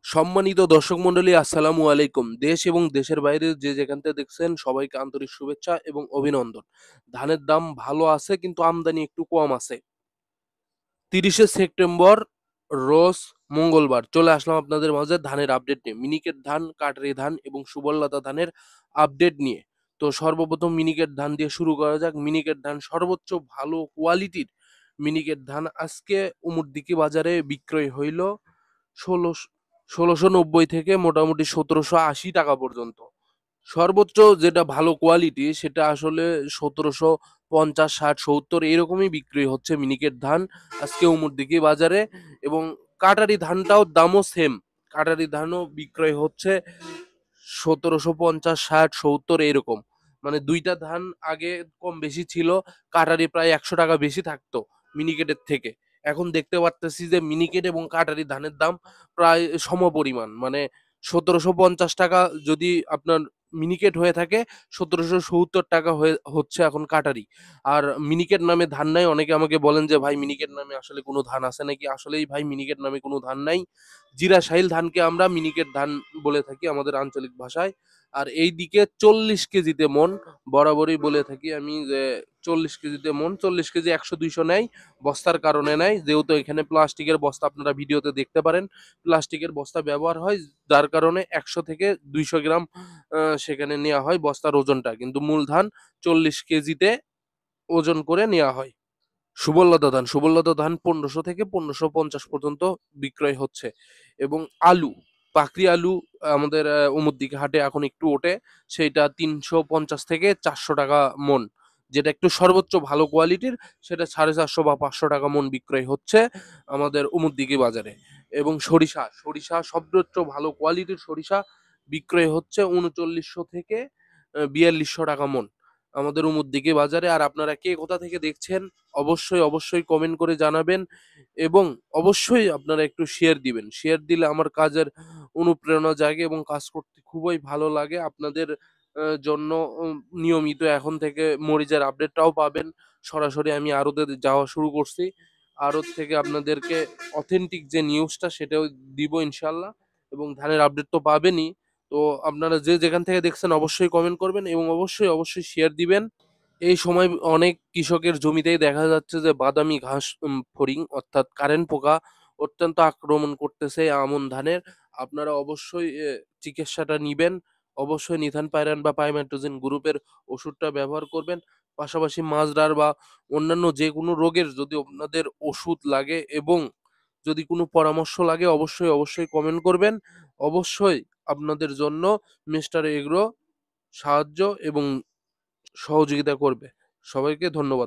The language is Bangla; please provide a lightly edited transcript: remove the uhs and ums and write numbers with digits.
সম্মানিত দর্শক মন্ডলী, আসসালামু আলাইকুম। দেশ এবং দেশের বাইরে যে যেখান থেকে দেখছেন সবাইকে আন্তরিক শুভেচ্ছা এবং অভিনন্দন। ধানের দাম ভালো আছে কিন্তু আমদানি একটু কম আছে। 30শে সেপ্টেম্বর রোজ মঙ্গলবার চলে আসলাম আপনাদের মাঝে ধানের আপডেট নিয়ে। মিনিকেট ধান, কাটারি ধান এবং সুবর্ণলতা ধানের আপডেট নিয়ে। তো সর্বপ্রথম মিনিকেট ধান দিয়ে শুরু করা যাক। মিনিকেট ধান সর্বোচ্চ ভালো কোয়ালিটির মিনিকেট ধান আজকে উমরদিকি বাজারে বিক্রয় হইল ১৬৯০ থেকে মোটামুটি ১৭৮০ টাকা পর্যন্ত। সর্বোচ্চ যেটা ভালো কোয়ালিটি সেটা আসলে ১৭৫০, ৬০, ৭০ এরকমই বিক্রি হচ্ছে মিনিকেট ধান আজকে উমরদিকি বাজারে। এবং কাটারি ধানটাও দামও সেম। কাটারি ধানও বিক্রয় হচ্ছে ১৭৫০, ৬০, ৭০ এরকম। মানে দুইটা ধান আগে কম বেশি ছিল, কাটারি প্রায় ১০০ টাকা বেশি থাকতো মিনিকেটের থেকে। এখন দেখতে পারতেছি যে মিনিকেট এবং কাটারি ধানের দাম প্রায় সমপরিমাণ। মানে ১৭৫০ টাকা যদি আপনার মিনিকেট হয়ে থাকে, ১৭৭০ টাকা হচ্ছে এখন কাটারি। আর মিনিকেট নামে ধান নাই। অনেকে আমাকে বলেন যে ভাই মিনিকেট নামে আসলে কোনো ধান আছে নাকি? আসলেই ভাই মিনিকেট নামে কোনো ধান নাই। জিরা শাহিল ধানকে আমরা মিনিকেট ধান বলে থাকি আমাদের আঞ্চলিক ভাষায়। আর এইদিকে ৪০ কেজিতে মন বরাবরই বলে থাকি আমি যে ৪০ কেজিতে মন, ৪০ কেজি ১০০-২০০ নেয়। বস্তার কারণে নেয়। যেহেতু এখানে প্লাস্টিকের বস্তা আপনারা ভিডিওতে দেখতে পারেন। প্লাস্টিকের বস্তা ব্যবহার হয়, যার কারণে ১০০ থেকে ২০০ গ্রাম সেখানে নেয়া হয় বস্তার ওজনটা। কিন্তু মূল ধান ৪০ কেজিতে ওজন করে নেয়া হয়। সুবর্ণলতা ধান ১৫০০ থেকে ১৫৫০ পর্যন্ত বিক্রয় হচ্ছে। এবং আলু, পাকড়ি আলু আমাদের অমুদিকে হাটে এখন একটু ওঠে। সেইটা ৩৫০ থেকে ৪০০ টাকা মন। যেটা একটু সর্বোচ্চ ভালো কোয়ালিটির সেটা ৪৫০ বা ৫০০ টাকা মন বিক্রয় হচ্ছে আমাদের অমুদিকে বাজারে। এবং সরিষা সর্বোচ্চ ভালো কোয়ালিটির সরিষা বিক্রয় হচ্ছে ৩৯০০ থেকে ৪২০০ টাকা মন আমাদের অমুদিকে বাজারে। আর আপনারা কে কোথা থেকে দেখছেন অবশ্যই কমেন্ট করে জানাবেন এবং অবশ্যই আপনারা একটু শেয়ার দিবেন। শেয়ার দিলে আমার কাজের অনুপ্রেরণা জাগে এবং কাজ করতে খুবই ভালো লাগে। আপনাদের জন্য নিয়মিত এখন থেকে মরিচের আপডেটটাও পাবেন। সরাসরি আমি আড়তে যাওয়া শুরু করছি। আড়ত থেকে আপনাদেরকে অথেন্টিক যে নিউজটা সেটাও দিব ইনশাআল্লাহ। এবং ধানের আপডেট তো পাবেনই। তো আপনারা যে যেখান থেকে দেখছেন অবশ্যই কমেন্ট করবেন এবং অবশ্যই শেয়ার দিবেন। এই সময় অনেক কৃষকের জমিতেই দেখা যাচ্ছে যে বাদামি ঘাস ফড়িং অর্থাৎ কারেন্ট পোকা অত্যন্ত আক্রমণ করতেছে আমন ধানের। আপনারা অবশ্যই চিকিৎসাটা নিবেন। অবশ্যই নিথান পাইরান বা পাইমেট্রোজিন গ্রুপের ওষুধটা ব্যবহার করবেন। পাশাপাশি মাজরার বা অন্যান্য যেকোনো রোগের যদি আপনাদের ওষুধ লাগে এবং যদি কোনো পরামর্শ লাগে অবশ্যই কমেন্ট করবেন। অবশ্যই আপনাদের জন্য মিস্টার এগ্রো সাহায্য এবং সহযোগিতা করবে। সবাইকে ধন্যবাদ।